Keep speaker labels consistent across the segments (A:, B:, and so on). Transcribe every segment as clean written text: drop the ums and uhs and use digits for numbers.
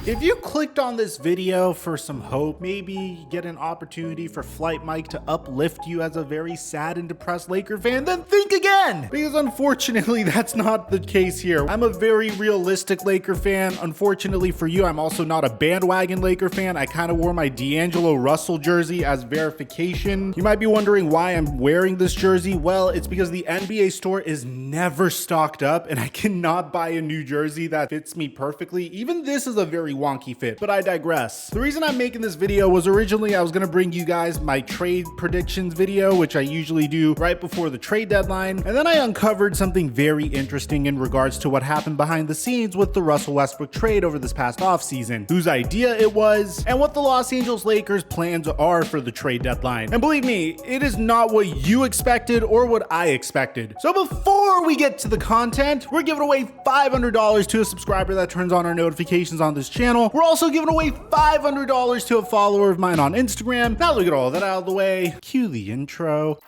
A: If you clicked on this video for some hope, maybe get an opportunity for TheFlightMike to uplift you as a very sad and depressed Laker fan, then think again! Because unfortunately, that's not the case here. I'm a very realistic Laker fan. Unfortunately for you, I'm also not a bandwagon Laker fan. I kind of wore my D'Angelo Russell jersey as verification. You might be wondering why I'm wearing this jersey. Well, it's because the NBA store is never stocked up and I cannot buy a new jersey that fits me perfectly. Even this is a very wonky fit, but I digress. The reason I'm making this video was originally I was going to bring you guys my trade predictions video, which I usually do right before the trade deadline. And then I uncovered something very interesting in regards to what happened behind the scenes with the Russell Westbrook trade over this past offseason, whose idea it was, and what the Los Angeles Lakers plans are for the trade deadline. And believe me, it is not what you expected or what I expected. So before we get to the content, we're giving away $500 to a subscriber that turns on our notifications on this channel. We're also giving away $500 to a follower of mine on Instagram. Now look at all that out of the way. Cue the intro.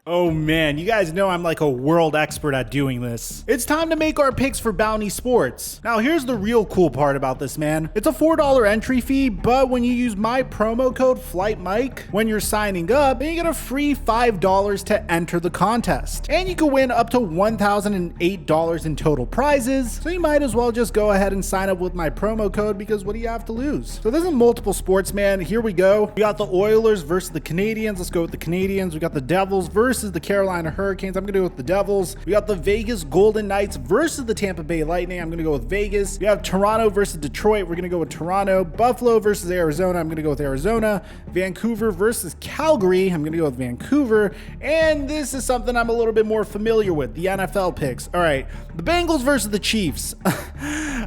A: Oh man, you guys know I'm like a world expert at doing this. It's time to make our picks for Bounty Sports. Now here's the real cool part about this, man. It's a $4 entry fee, but when you use my promo code TheFlightMike when you're signing up, then you get a free $5 to enter the contest. And you can win up to $1,008 in total prizes, so you might as well just go ahead and sign up with my promo code because what do you have to lose? So this is multiple sports, man. Here we go. We got the Oilers versus the Canadiens. Let's go with the Canadiens. We got the Devils versus the Carolina Hurricanes. I'm going to go with the Devils. We got the Vegas Golden Knights versus the Tampa Bay Lightning. I'm going to go with Vegas. We have Toronto versus Detroit. We're going to go with Toronto. Buffalo versus Arizona. I'm going to go with Arizona. Vancouver versus Calgary. I'm going to go with Vancouver. And this is something I'm a little bit more familiar with, the NFL picks. All right, the Bengals versus the Chiefs.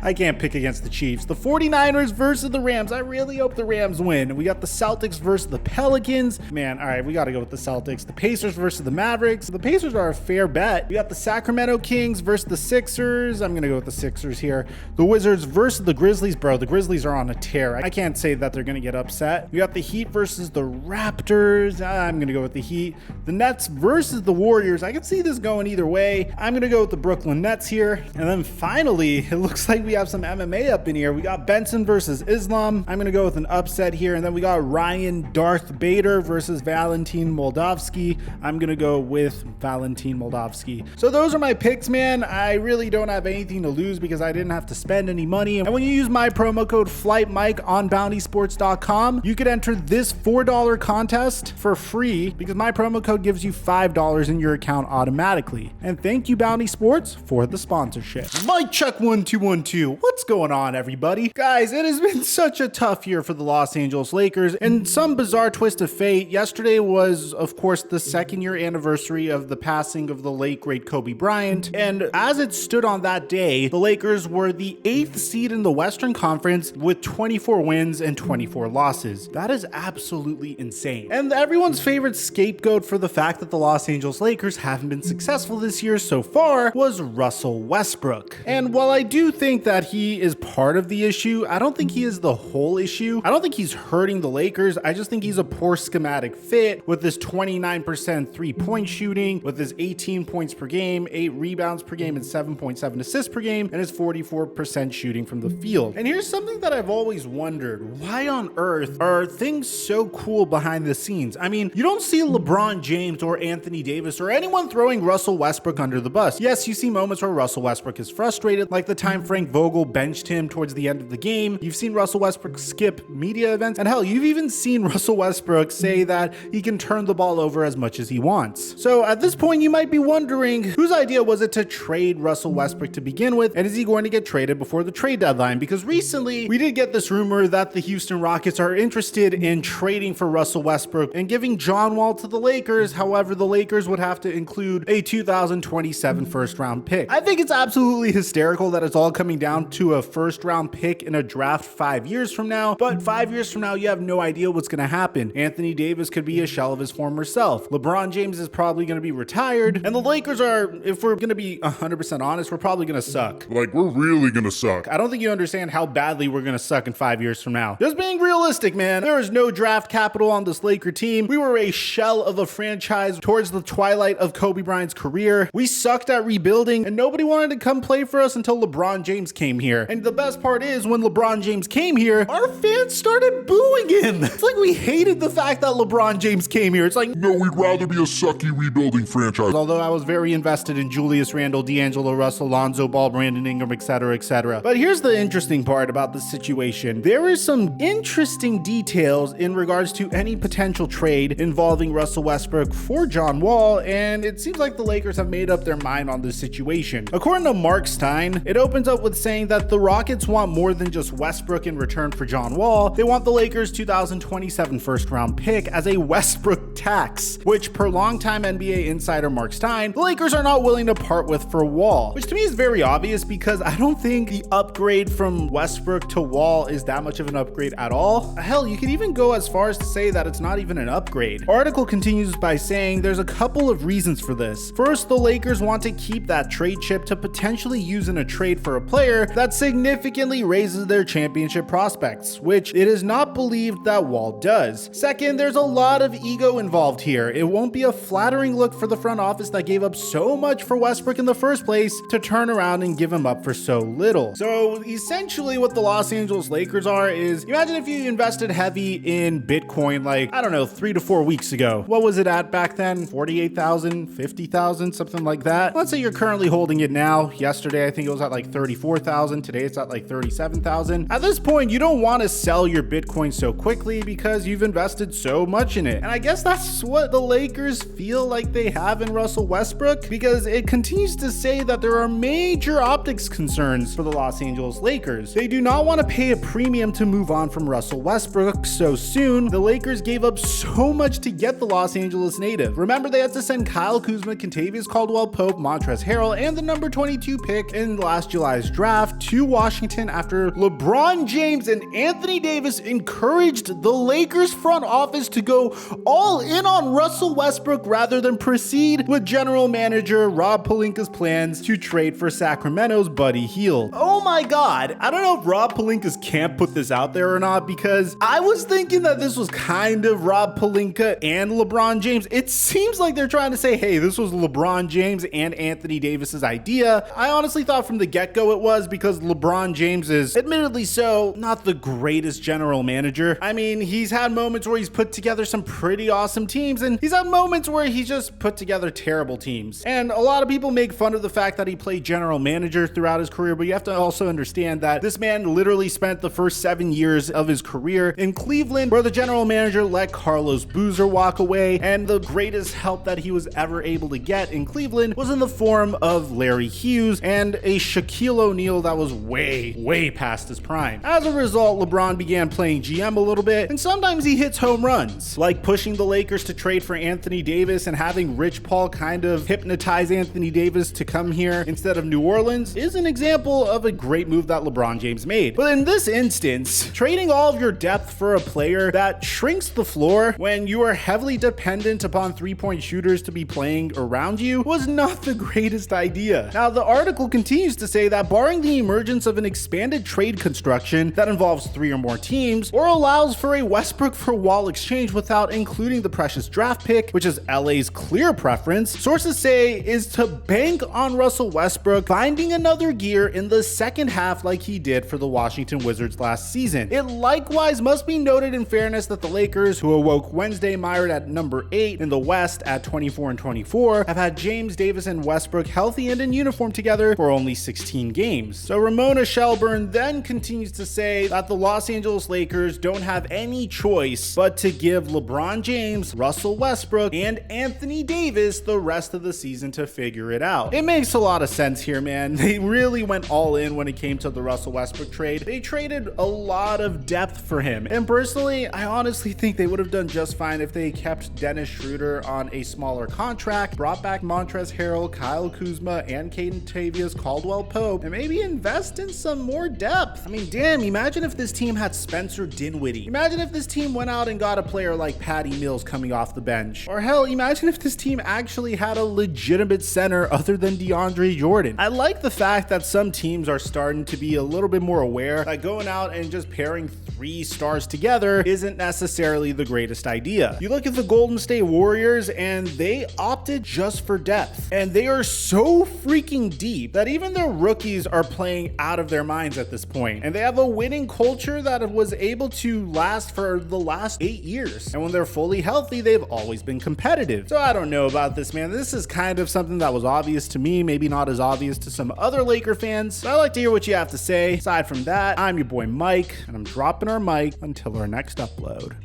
A: I can't pick against the Chiefs. The 49ers versus the Rams. I really hope the Rams win. We got the Celtics versus the Pelicans. Man, all right, we got to go with the Celtics. The Pacers versus the Mavericks. The Pacers are a fair bet. We got the Sacramento Kings versus the Sixers. I'm going to go with the Sixers here. The Wizards versus the Grizzlies. Bro, the Grizzlies are on a tear. I can't say that they're going to get upset. We got the Heat versus the Raptors. I'm going to go with the Heat. The Nets versus the Warriors. I can see this going either way. I'm going to go with the Brooklyn Nets here. And then finally, it looks like we have some MMA up in here. We got Benson versus Islam. I'm going to go with an upset here. And then we got Ryan Darth Bader versus Valentin Moldavsky. I'm going to go with Valentin Moldavsky. So those are my picks, man. I really don't have anything to lose because I didn't have to spend any money. And when you use my promo code TheFlightMike on bountysports.com, you could enter this $4 contest for free because my promo code gives you $5 in your account automatically. And thank you, Bounty Sports, for the sponsorship. Mic check 1 2 1 2. What's going on, everybody? Guys, it has been such a tough year for the Los Angeles Lakers. And some bizarre twist of fate, yesterday was, of course, the second year anniversary of the passing of the late great Kobe Bryant. And as it stood on that day, the Lakers were the 8th seed in the Western Conference with 24 wins and 24 losses. That is absolutely insane. And everyone's favorite scapegoat for the fact that the Los Angeles Lakers haven't been successful this year so far was Russell Westbrook. And while I do think that he is part of the issue, I don't think he is the whole issue. I don't think he's hurting the Lakers. I just think he's a poor schematic fit with this 29% three-point shooting, with his 18 points per game, 8 rebounds per game, and 7.7 assists per game, and his 44% shooting from the field. And here's something that I've always wondered. Why on earth are things so cool behind the scenes? I mean, you don't see LeBron James or Anthony Davis or anyone throwing Russell Westbrook under the bus. Yes, you see moments where Russell Westbrook is frustrated, like the time Frank Vogel benched him towards the end of the game. You've seen Russell Westbrook skip media events, and hell, you've even seen Russell Westbrook say that he can turn the ball over as much as he wants. So at this point, you might be wondering, whose idea was it to trade Russell Westbrook to begin with? And is he going to get traded before the trade deadline? Because recently we did get this rumor that the Houston Rockets are interested in trading for Russell Westbrook and giving John Wall to the Lakers. However, the Lakers would have to include a 2027 first round pick. I think it's absolutely hysterical that it's all coming down to a first round pick in a draft 5 years from now, but 5 years from now, you have no idea what's going to happen. Anthony Davis could be a shell of his former self. LeBron James is probably going to be retired, and the Lakers are, if we're going to be 100% honest, we're probably going to suck.
B: Like, we're really going to suck.
A: I don't think you understand how badly we're going to suck in 5 years from now. Just being realistic, man. There is no draft capital on this Laker team. We were a shell of a franchise towards the twilight of Kobe Bryant's career. We sucked at rebuilding, and nobody wanted to come play for us until LeBron James came here. And the best part is, when LeBron James came here, our fans started booing him. It's like we hated the fact that LeBron James came here. It's like,
B: no, we'd rather be a sucky rebuilding franchise.
A: Although I was very invested in Julius Randle, D'Angelo Russell, Lonzo Ball, Brandon Ingram, etc., etc. But here's the interesting part about this situation. There is some interesting details in regards to any potential trade involving Russell Westbrook for John Wall, and it seems like the Lakers have made up their mind on this situation. According to Mark Stein, it opens up with saying that the Rockets want more than just Westbrook in return for John Wall. They want the Lakers' 2027 first round pick as a Westbrook tax, which per longtime NBA insider Mark Stein, the Lakers are not willing to part with for Wall, which to me is very obvious because I don't think the upgrade from Westbrook to Wall is that much of an upgrade at all. Hell, you could even go as far as to say that it's not even an upgrade. The article continues by saying there's a couple of reasons for this. First, the Lakers want to keep that trade chip to potentially use in a trade for a player that significantly raises their championship prospects, which it is not believed that Wall does. Second, there's a lot of ego involved here. It won't be a flattering look for the front office that gave up so much for Westbrook in the first place to turn around and give him up for so little. So essentially what the Los Angeles Lakers are is, imagine if you invested heavy in Bitcoin like, I don't know, 3 to 4 weeks ago. What was it at back then? 48,000, 50,000, something like that. Let's say you're currently holding it now. Yesterday, I think it was at like 34,000. Today, it's at like 37,000. At this point, you don't want to sell your Bitcoin so quickly because you've invested so much in it. And I guess that's what the Lakers feel like they have in Russell Westbrook, because it continues to say that there are major optics concerns for the Los Angeles Lakers. They do not want to pay a premium to move on from Russell Westbrook so soon. The Lakers gave up so much to get the Los Angeles native. Remember, they had to send Kyle Kuzma, Kentavious Caldwell-Pope, Montrezl Harrell, and the number 22 pick in last July's draft to Washington after LeBron James and Anthony Davis encouraged the Lakers front office to go all in on Russell Westbrook rather than proceed with general manager Rob Pelinka's plans to trade for Sacramento's Buddy Hield. Oh my God. I don't know if Rob Pelinka's camp put this out there or not, because I was thinking that this was kind of Rob Pelinka and LeBron James. It seems like they're trying to say, hey, this was LeBron James and Anthony Davis's idea. I honestly thought from the get-go it was, because LeBron James is, admittedly so, not the greatest general manager. I mean, he's had moments where he's put together some pretty awesome teams, and he's had moments where he's just put together terrible teams. And a lot of people make fun of the fact that he played general manager throughout his career, but you have to also understand that this man literally spent the first 7 years of his career in Cleveland, where the general manager let Carlos Boozer walk away, and the greatest help that he was ever able to get in Cleveland was in the form of Larry Hughes and a Shaquille O'Neal that was way past his prime. As a result, LeBron began playing GM a little bit, and sometimes he hits home runs, like pushing the Lakers to trade for Anthony Davis and having Rich Paul kind of hypnotize Anthony Davis to come here instead of New Orleans is an example of a great move that LeBron James made. But in this instance, trading all of your depth for a player that shrinks the floor when you are heavily dependent upon three-point shooters to be playing around you was not the greatest idea. Now, the article continues to say that barring the emergence of an expanded trade construction that involves 3 or more teams, or allows for a Westbrook for Wall exchange without including the precious draft pick, which is LA's clear preference, sources say is to bank on Russell Westbrook finding another gear in the second half like he did for the Washington Wizards last season. It likewise must be noted in fairness that the Lakers, who awoke Wednesday mired at number 8 in the West at 24-24, have had James, Davis, and Westbrook healthy and in uniform together for only 16 games. So Ramona Shelburne then continues to say that the Los Angeles Lakers don't have any choice but to give LeBron James, Russell Westbrook, and Anthony Davis the rest of the season to figure it out. It makes a lot of sense here, man. They really went all in when it came to the Russell Westbrook trade. They traded a lot of depth for him. And personally, I honestly think they would have done just fine if they kept Dennis Schroeder on a smaller contract, brought back Montrezl Harrell, Kyle Kuzma, and Kentavious Caldwell-Pope, and maybe maybe invest in some more depth. I mean, damn, imagine if this team had Spencer Dinwiddie. Imagine if this team went out and got a player like Patty Mills coming off the bench. Or hell, imagine if this team actually had a legitimate center other than DeAndre Jordan. I like the fact that some teams are starting to be a little bit more aware that going out and just pairing 3 stars together isn't necessarily the greatest idea. You look at the Golden State Warriors and they opted just for depth. And they are so freaking deep that even their rookies are playing out of their minds at this point. And they have a winning culture that was able to last for the last 8 years. And when they're fully healthy, they've always been competitive. So I don't know about this, man. This is kind of something that was obvious to me, maybe not as obvious to some other Laker fans. But I'd like to hear what you have to say. Aside from that, I'm your boy Mike, and I'm dropping our mic until our next upload.